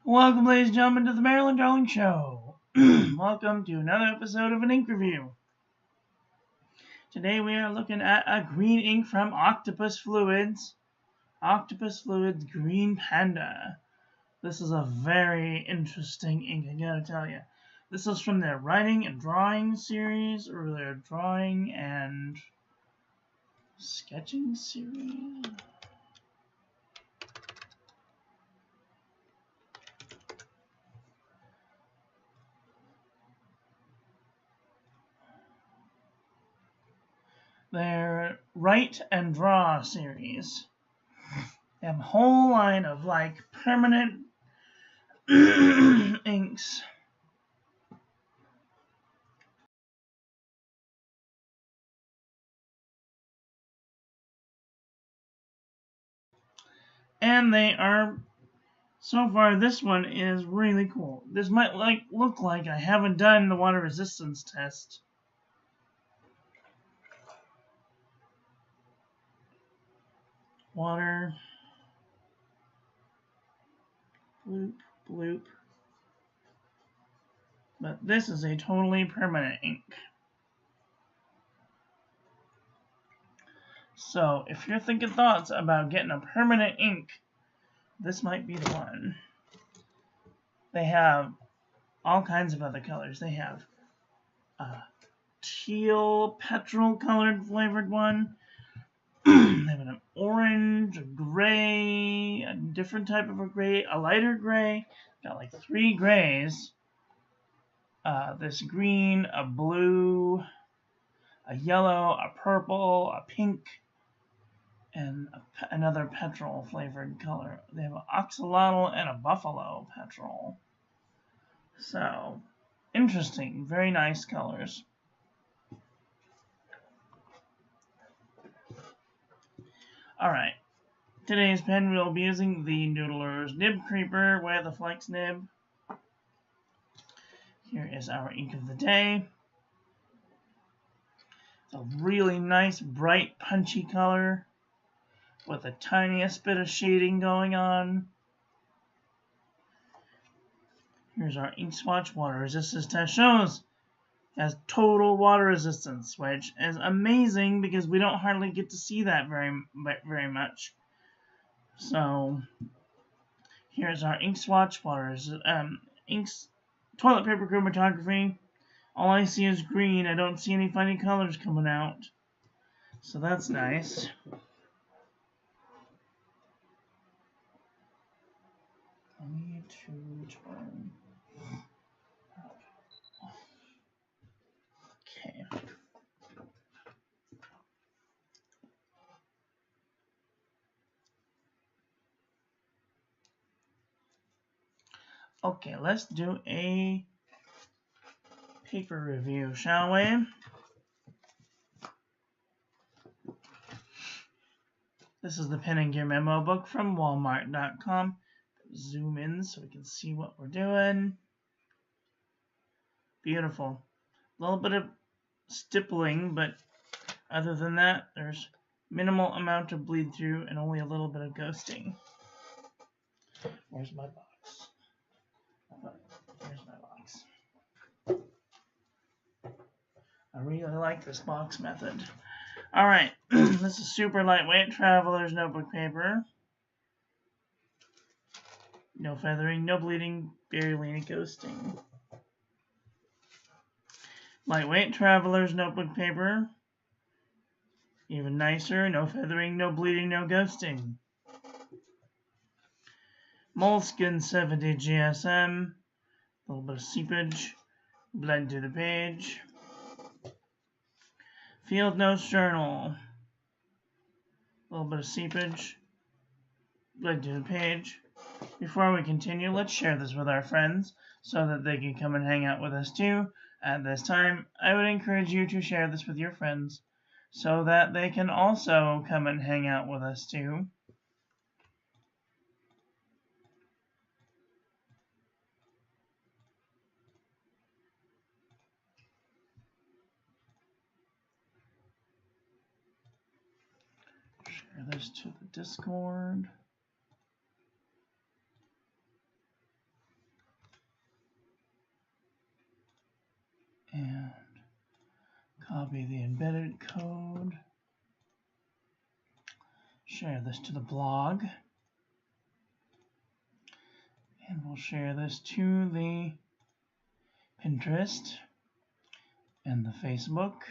Welcome, ladies and gentlemen, to the Maryland Drawing Show. Welcome to another episode of an ink review. Today we are looking at a green ink from Octopus Fluids. Octopus Fluids Green Panda. This is a very interesting ink, I gotta tell you. This is from their writing and drawing series, or their drawing and sketching series. Their Write and Draw series. They have a whole line of like permanent inks. And they are, so far this one is really cool. This might look like I haven't done the water resistance test. Water, bloop, bloop. But this is a totally permanent ink. So if you're thinking thoughts about getting a permanent ink, this might be the one. They have all kinds of other colors. They have a teal petrol colored flavored one. They have an orange, a gray, a different type of a gray, a lighter gray. Got like 3 grays. This green, a blue, a yellow, a purple, a pink, and another petrol flavored color. They have an axolotl and a buffalo petrol. So, interesting, very nice colors. Alright, today's pen we'll be using the Noodler's Nib Creeper with a flex nib. Here is our ink of the day. It's a really nice, bright, punchy color with the tiniest bit of shading going on. Here's our ink swatch. Water resistance test shows it has total water resistance, which is amazing because we don't hardly get to see that very much. So here's our ink swatch. Inks, toilet paper chromatography. All I see is green. I don't see any funny colors coming out. So that's nice. I need to turn. Okay. Okay, let's do a paper review, shall we? This is the Pen and Gear memo book from Walmart.com. Zoom in so we can see what we're doing. Beautiful. A little bit of stippling, but other than that, there's minimal amount of bleed through and only a little bit of ghosting. Where's my box? Here's my box. I really like this box method. Alright, this is super lightweight Traveler's Notebook paper. No feathering, no bleeding, barely any ghosting. Lightweight Traveler's Notebook paper. Even nicer, no feathering, no bleeding, no ghosting. Moleskin 70 GSM. A little bit of seepage. Blend to the page. Field Notes Journal. A little bit of seepage. Blend to the page. Before we continue, let's share this with our friends so that they can come and hang out with us too. At this time, I would encourage you to share this with your friends so that they can also come and hang out with us too. Share this to the Discord. And copy the embedded code. Share this to the blog. And we'll share this to the Pinterest and the Facebook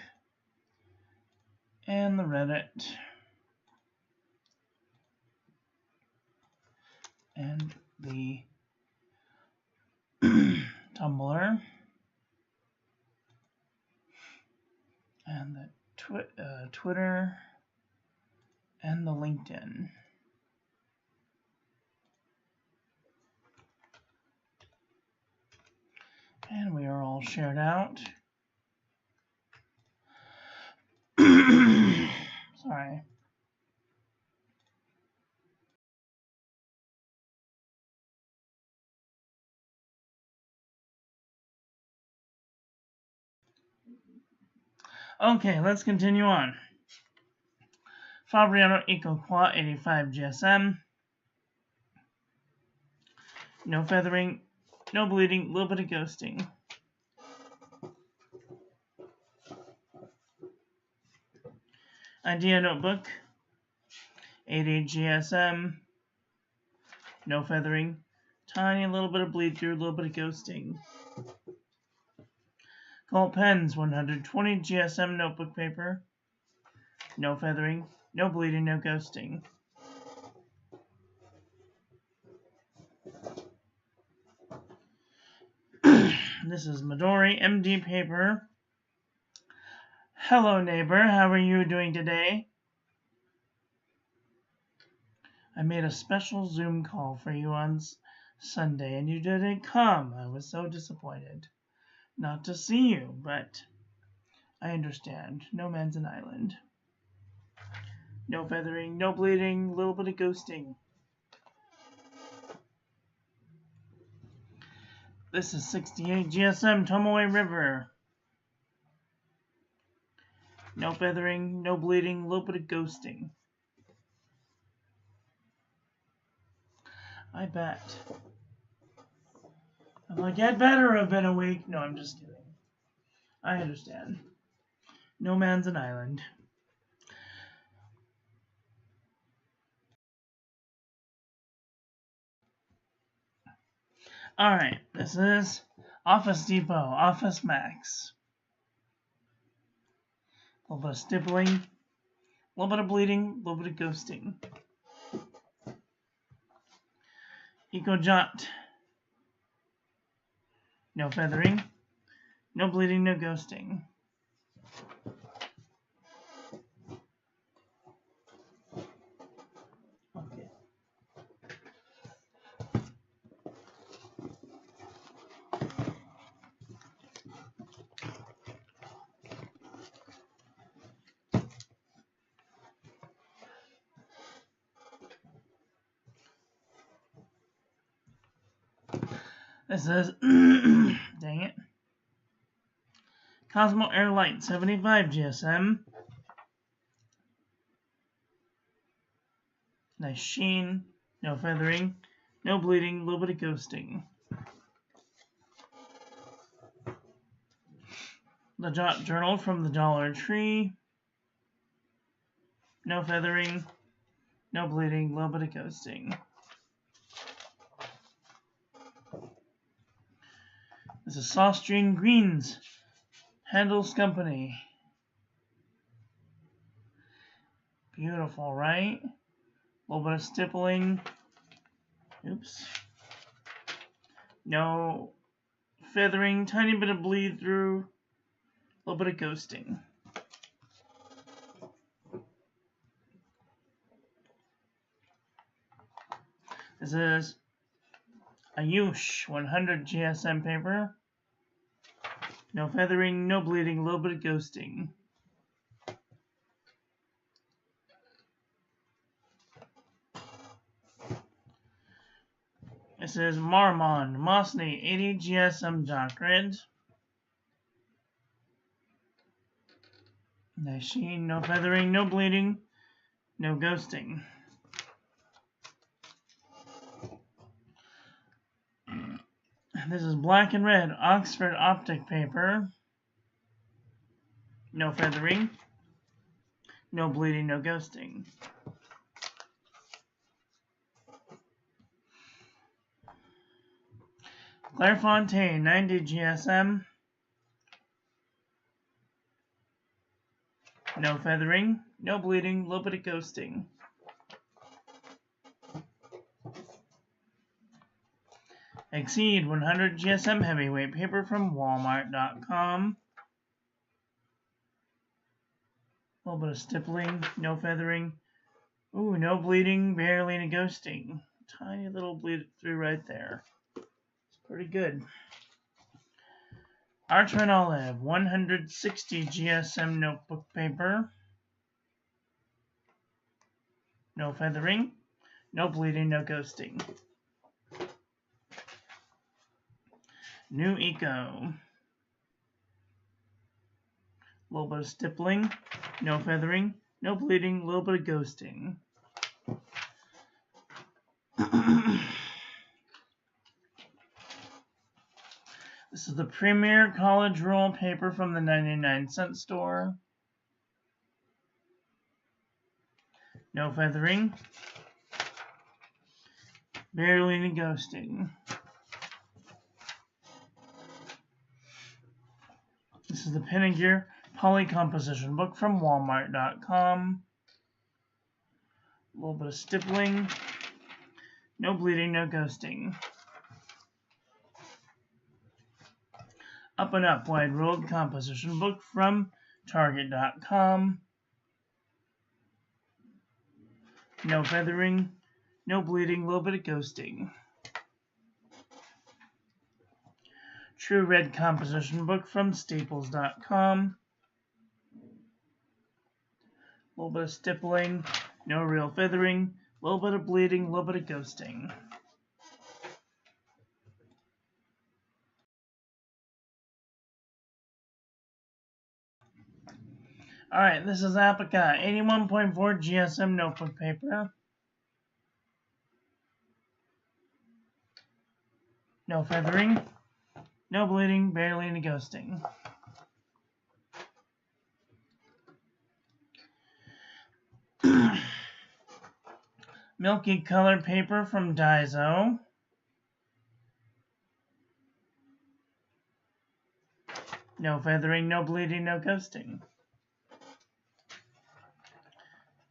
and the Reddit and the Tumblr and the Twitter and the LinkedIn. And we are all shared out. Sorry. Okay, let's continue on. Fabriano equal qua 85 GSM. No feathering, no bleeding, a little bit of ghosting. Idea Notebook, 88 GSM, no feathering, tiny little bit of bleed through, a little bit of ghosting. Colt Pens, 120 GSM notebook paper, no feathering, no bleeding, no ghosting. This is Midori MD paper. Hello neighbor, how are you doing today? I made a special Zoom call for you on Sunday and you didn't come. I was so disappointed not to see you, but I understand. No man's an island. No feathering, no bleeding, a little bit of ghosting. This is 68 GSM Tomoe River. No feathering, no bleeding, a little bit of ghosting. I bet. I'm like, I'd better have been awake. No, I'm just kidding. I understand. No man's an island. Alright, this is Office Depot, Office Max. A little bit of stippling, a little bit of bleeding, a little bit of ghosting. JOt. No feathering, no bleeding, no ghosting. Okay. This is, dang it, Cosmo Air Light, 75 GSM. Nice sheen, no feathering, no bleeding, a little bit of ghosting. The JOt Journal from the Dollar Tree. No feathering, no bleeding, a little bit of ghosting. This is sostrene grenes. Handelskompagnie. Beautiful, right? A little bit of stippling. Oops. No feathering, tiny bit of bleed through, a little bit of ghosting. This is Ayush 100 GSM paper. No feathering, no bleeding, a little bit of ghosting. This is mnemosyne 80 GSM dot grid. Nice sheen, no feathering, no bleeding, no ghosting. This is black and red Oxford Optic paper. no feathering, no bleeding, no ghosting. Clairefontaine 90 GSM, no feathering, no bleeding, a little bit of ghosting. Exceed 100 GSM heavyweight paper from Walmart.com. A little bit of stippling, no feathering. Ooh, no bleeding, barely any ghosting. Tiny little bleed through right there. It's pretty good. Archman Olive 160 GSM notebook paper. No feathering, no bleeding, no ghosting. New Eco. A little bit of stippling, no feathering, no bleeding, a little bit of ghosting. This is the Premier College Roll paper from the 99-cent store. No feathering, barely any ghosting. This is the Penninger Poly Composition book from Walmart.com. A little bit of stippling, no bleeding, no ghosting. Up and Up Wide Ruled Composition book from Target.com. No feathering, no bleeding, a little bit of ghosting. True Red Composition book from Staples.com. A little bit of stippling, no real feathering, a little bit of bleeding, a little bit of ghosting. Alright, this is Apica 81.4 GSM notebook paper. No feathering, no bleeding, barely any ghosting. Milky color paper from Daiso. No feathering, no bleeding, no ghosting.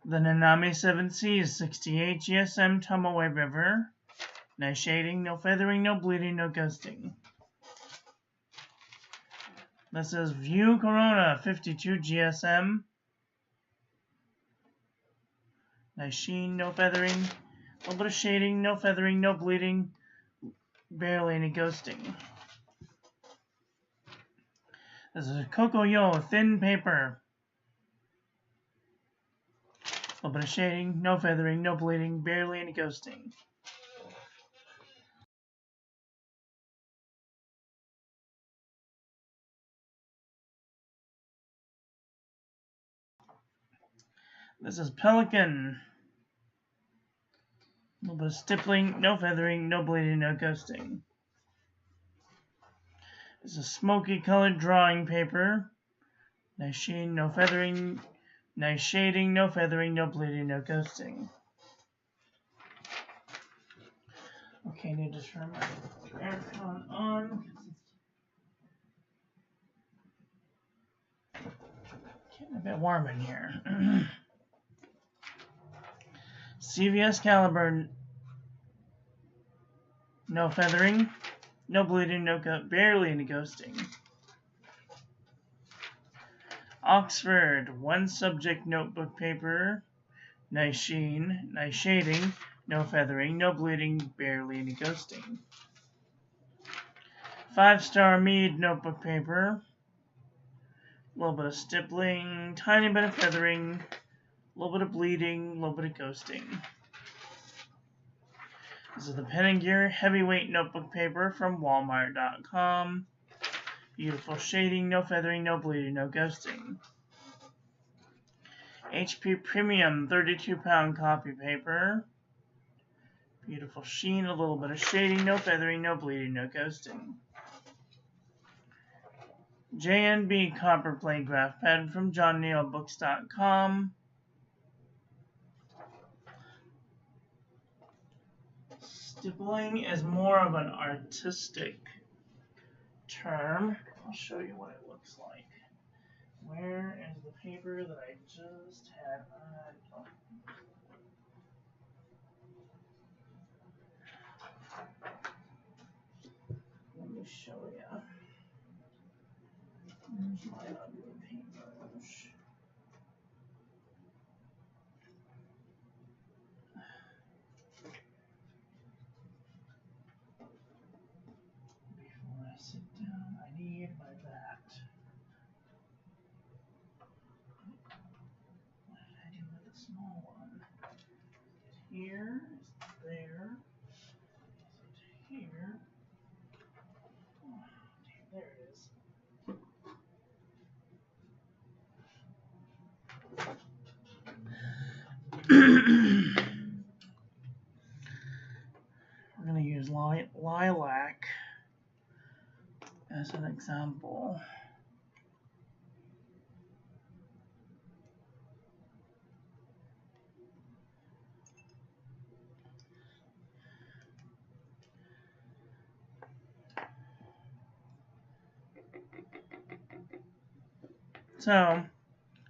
The Nanami 7Cs 68 GSM Tomoe River. Nice shading, no feathering, no bleeding, no ghosting. This is View Corona 52 GSM. Nice sheen, no feathering, a little bit of shading, no feathering, no bleeding, barely any ghosting. This is Cocoyo thin paper. A little bit of shading, no feathering, no bleeding, barely any ghosting. This is Pelican. A little bit of stippling, no feathering, no bleeding, no ghosting. This is smoky colored drawing paper. Nice sheen, no feathering, nice shading, no feathering, no bleeding, no ghosting. Okay, I need to turn my aircon on. Getting a bit warm in here. CVS Caliber, no feathering, no bleeding, barely any ghosting. Oxford, one subject notebook paper, nice sheen, nice shading, no feathering, no bleeding, barely any ghosting. 5-star Mead notebook paper, a little bit of stippling, tiny bit of feathering, a little bit of bleeding, a little bit of ghosting. This is the Penninger Heavyweight Notebook paper from Walmart.com. Beautiful shading, no feathering, no bleeding, no ghosting. HP Premium 32-pound copy paper. Beautiful sheen, a little bit of shading, no feathering, no bleeding, no ghosting. JNB Copperplate Graph Pad from JOtNotebooks.com. Stippling is more of an artistic term. I'll show you what it looks like. Where is the paper that I just had on? Let me show you. Here's my ugly paintbrush. Before I sit down, I need my bat. What did I do with the small one? Is it here? Is it there? Is it here? Oh, there it is. We're going to use lilac as an example. So,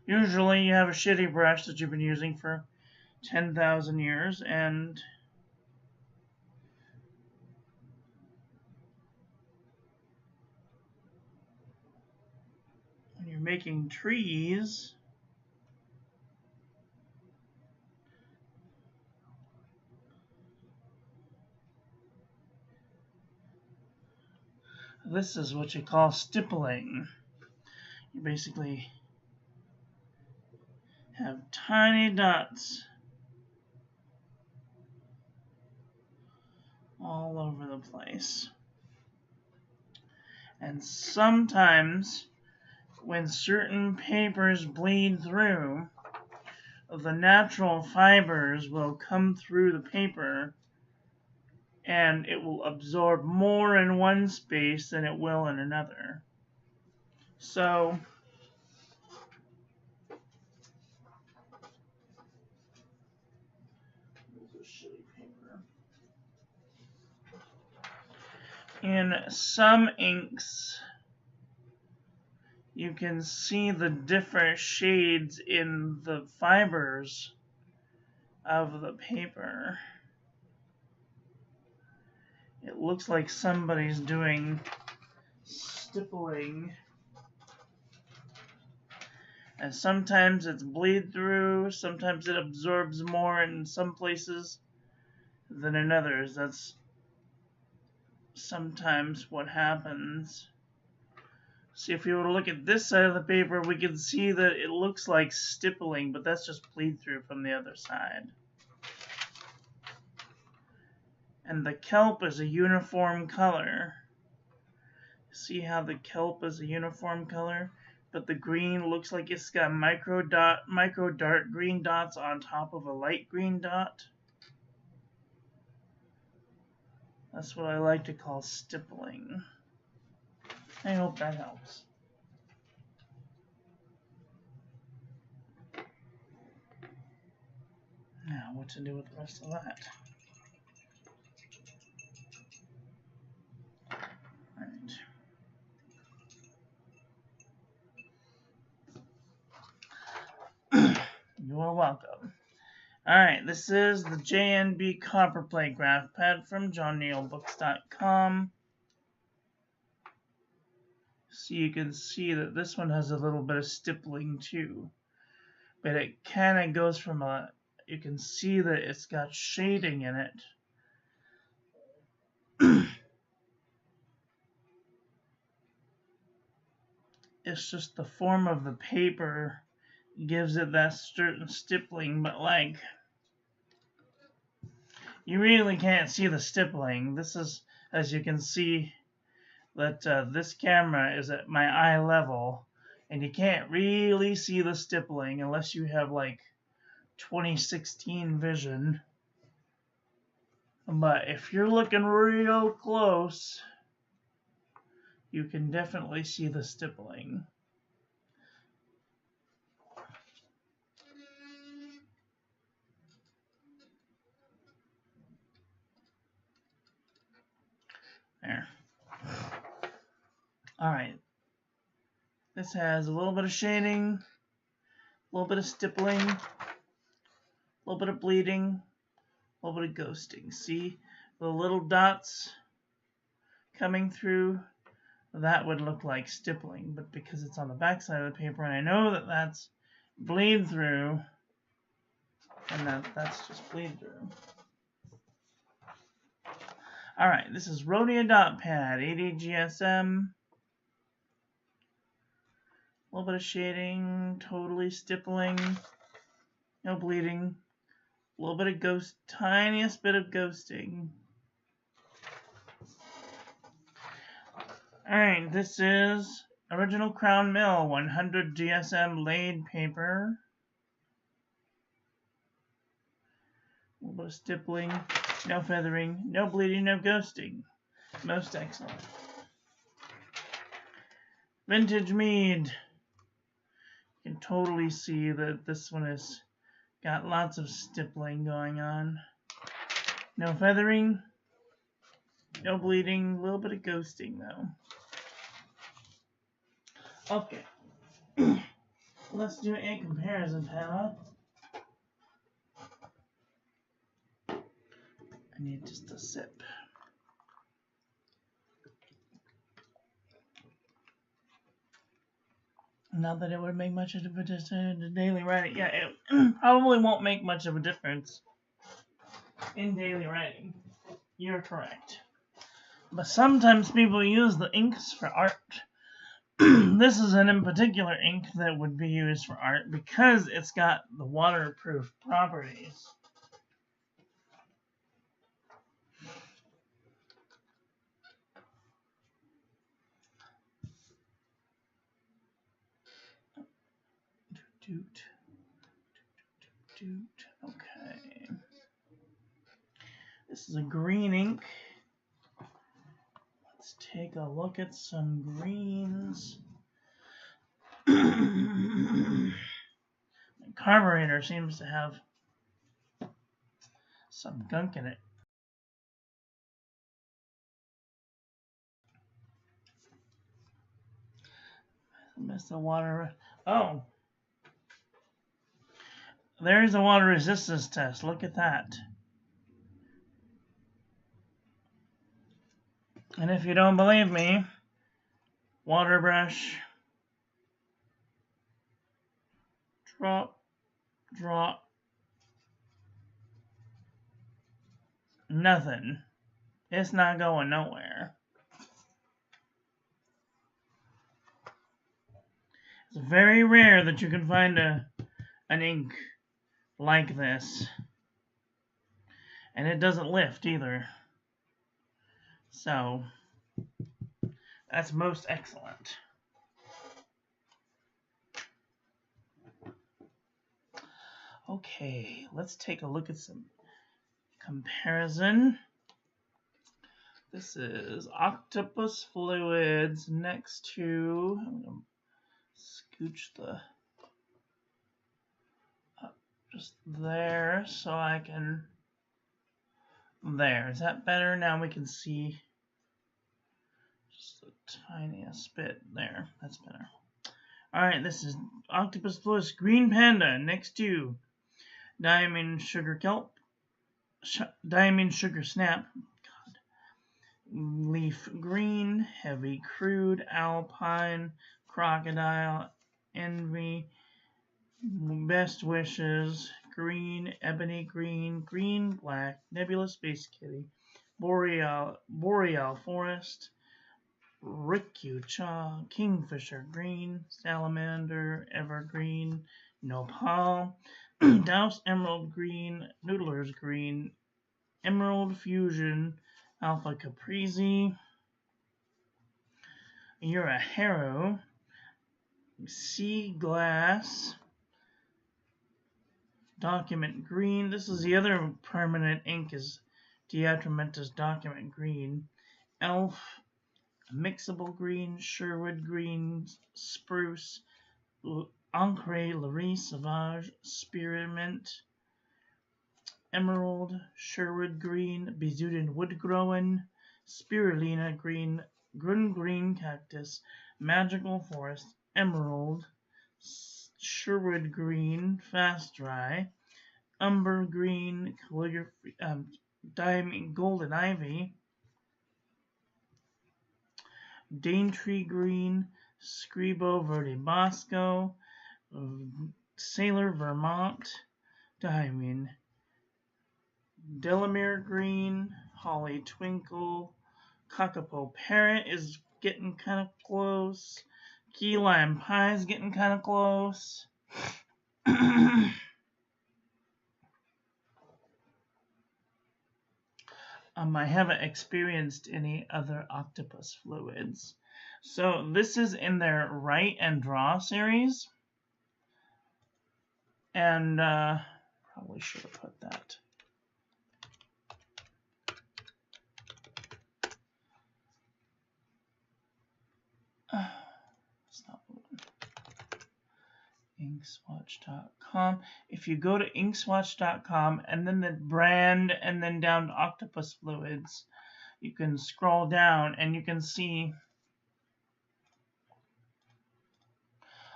usually you have a shitty brush that you've been using for 10,000 years, and when you're making trees, this is what you call stippling. You basically have tiny dots all over the place. And sometimes when certain papers bleed through, the natural fibers will come through the paper and it will absorb more in one space than it will in another. So in some inks, you can see the different shades in the fibers of the paper. It looks like somebody's doing stippling. And sometimes it's bleed through, sometimes it absorbs more in some places than in others. That's sometimes what happens. See, if you were to look at this side of the paper, we can see that it looks like stippling, but that's just bleed through from the other side. And the kelp is a uniform color. See how the kelp is a uniform color? But the green looks like it's got micro dark green dots on top of a light green dot. That's what I like to call stippling. I hope that helps. Now, what to do with the rest of that? Alright. You are welcome. Alright, this is the JNB Copperplate Graph Pad from JOtNotebooks.com. So you can see that this one has a little bit of stippling too. But it kind of goes from a, you can see that it's got shading in it. It's just the form of the paper gives it that certain stippling, but like, you really can't see the stippling. This is, as you can see, that this camera is at my eye level, and you can't really see the stippling unless you have like 2016 vision. But if you're looking real close, you can definitely see the stippling. There. Alright. This has a little bit of shading, a little bit of stippling, a little bit of bleeding, a little bit of ghosting. See the little dots coming through? That would look like stippling, but because it's on the back side of the paper, and I know that that's bleed through, and that's just bleed through. Alright, this is Rhodia Dot Pad, 80 GSM. A little bit of shading, totally stippling, no bleeding, a little bit of tiniest bit of ghosting. Alright, this is Original Crown Mill 100 GSM laid paper. A little bit of stippling, no feathering, no bleeding, no ghosting. Most excellent. Vintage Mead. You can totally see that this one has got lots of stippling going on. No feathering, no bleeding, a little bit of ghosting though. Okay, let's do a comparison panel. I need just a sip. Not that it would make much of a difference in daily writing. Yeah, it probably won't make much of a difference in daily writing. You're correct. But sometimes people use the inks for art. This is an in particular ink that would be used for art because it's got the waterproof properties. Okay. This is a green ink. Let's take a look at some greens. My carburetor seems to have some gunk in it. Missed the water. Oh. There's a water resistance test. Look at that. And if you don't believe me, water brush, drop, drop, nothing. It's not going nowhere. It's very rare that you can find an ink like this. And it doesn't lift either. So, that's most excellent. Okay, let's take a look at some comparison. This is Octopus Fluids next to, I'm going to scooch the up just there so I can, there. Is that better? Now we can see just the tiniest bit there. That's better. Alright, this is Octopus Fluids Green Panda next to Diamond Sugar Kelp, Diamond Sugar Snap, Leaf Green, Heavy Crude, Alpine, Crocodile, Envy, Best Wishes, Green, Ebony Green, Green Black, Nebula Space Kitty, Boreal Forest, Rikucha, Kingfisher Green, Salamander, Evergreen, Nopal, Douse Emerald Green, Noodler's Green, Emerald Fusion, Alpha Caprese, Yura Harrow, Sea Glass, Document Green. This is the other permanent ink is Diatramentus Document Green, Elf, mixable green, Sherwood green, spruce, Encre, Laurie, Sauvage, spearmint, emerald, Sherwood green, Bezudan woodgrown, spirulina green, green cactus, magical forest, emerald, Sherwood green, fast dry, umber green, calligraphy, golden ivy, Daintree green, Scribo verde bosco, Sailor Vermont, diamond, Delamere green, Holly twinkle, Cockapoo parrot is getting kind of close, Key lime pie is getting kind of close. I haven't experienced any other octopus fluids. So this is in their Write and Draw series. And probably should have put that. Stop moving. Inkswatch.com. If you go to inkswatch.com and then the brand and then down to Octopus Fluids, you can scroll down and you can see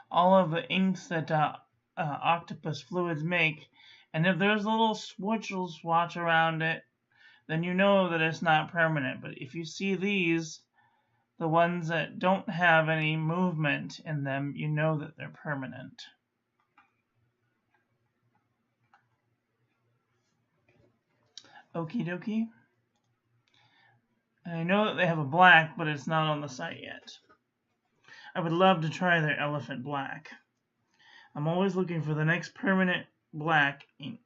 all of the inks that Octopus Fluids make. And if there's a little swatch around it, then you know that it's not permanent. But if you see these, the ones that don't have any movement in them, you know that they're permanent. Okie dokie. And I know that they have a black, but it's not on the site yet. I would love to try their elephant black. I'm always looking for the next permanent black ink.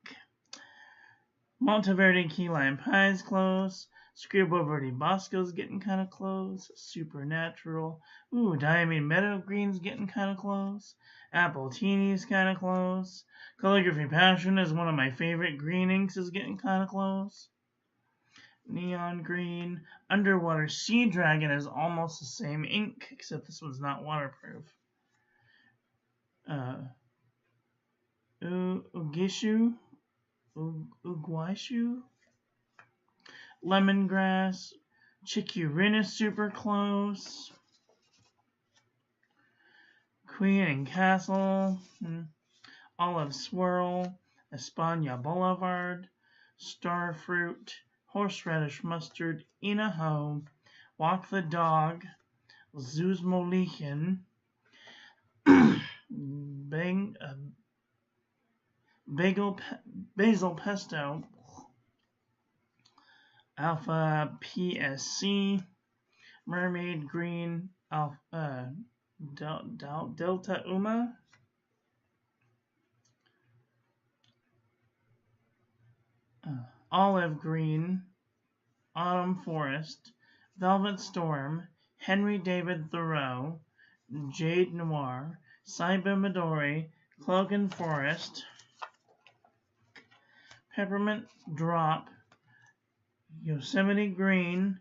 Monteverde key lime pie is close. Scribo verde bosco's getting kind of close. Supernatural. Ooh, diamond meadow green's getting kind of close. Apple teeny's kind of close. Calligraphy passion is one of my favorite green inks, is getting kind of close. Neon green. Underwater sea dragon is almost the same ink, except this one's not waterproof. Uguishu. Lemongrass, Chikurina is super close. Queen and Castle, Olive Swirl, Espana Boulevard, Starfruit, Horseradish Mustard, Inaho, Walk the Dog, Zuzmolikin, Basil Pesto, Alpha PSC, Mermaid Green, Delta Uma, Olive Green, Autumn Forest, Velvet Storm, Henry David Thoreau, Jade Noir, Saiba Midori, Cloaken Forest, Peppermint Drop, Yosemite Green,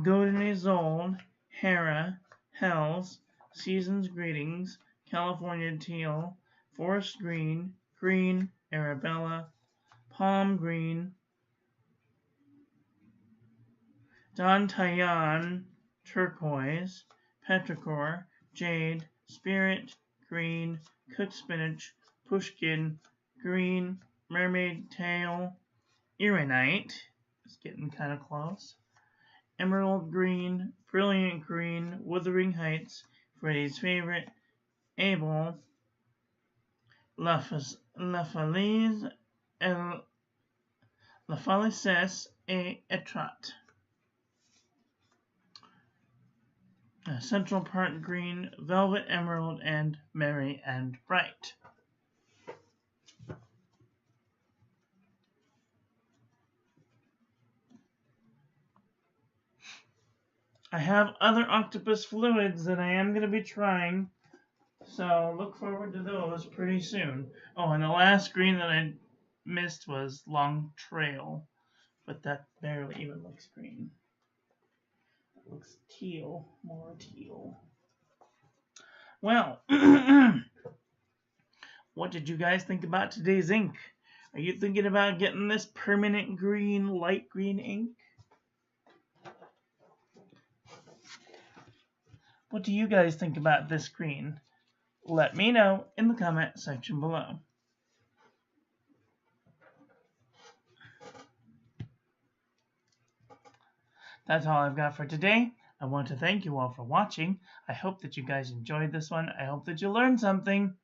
Golden Isolde, Hera, Hells, Season's Greetings, California Teal, Forest Green, Green, Arabella, Palm Green, Don Tayan, Turquoise, Petrichor, Jade, Spirit, Green, Cooked Spinach, Pushkin, Green, Mermaid Tail, Ironite, it's getting kind of close, Emerald Green, Brilliant Green, Wuthering Heights, Freddy's Favorite, Abel, La Falaise et Etrat. Central Park Green, Velvet Emerald, and Merry and Bright. I have other octopus fluids that I am going to be trying, so look forward to those pretty soon. Oh, and the last green that I missed was Long Trail, but that barely even looks green. It looks teal, more teal. Well, what did you guys think about today's ink? Are you thinking about getting this permanent green, light green ink? What do you guys think about this green? Let me know in the comment section below. That's all I've got for today. I want to thank you all for watching. I hope that you guys enjoyed this one. I hope that you learned something.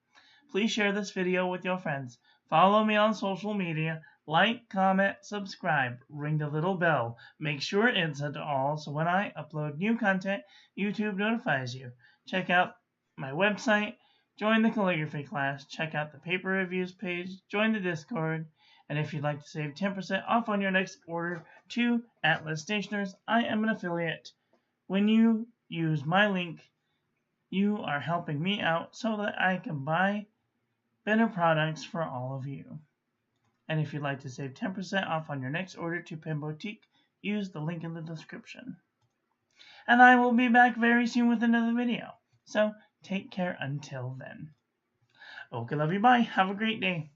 Please share this video with your friends. Follow me on social media. Like, comment, subscribe, ring the little bell. Make sure it's set to all so when I upload new content, YouTube notifies you. Check out my website, join the calligraphy class, check out the paper reviews page, join the Discord, and if you'd like to save 10% off on your next order to Atlas Stationers, I am an affiliate. When you use my link, you are helping me out so that I can buy better products for all of you. And if you'd like to save 10% off on your next order to Pen Boutique, use the link in the description. And I will be back very soon with another video. So take care until then. Okay, love you, bye. Have a great day.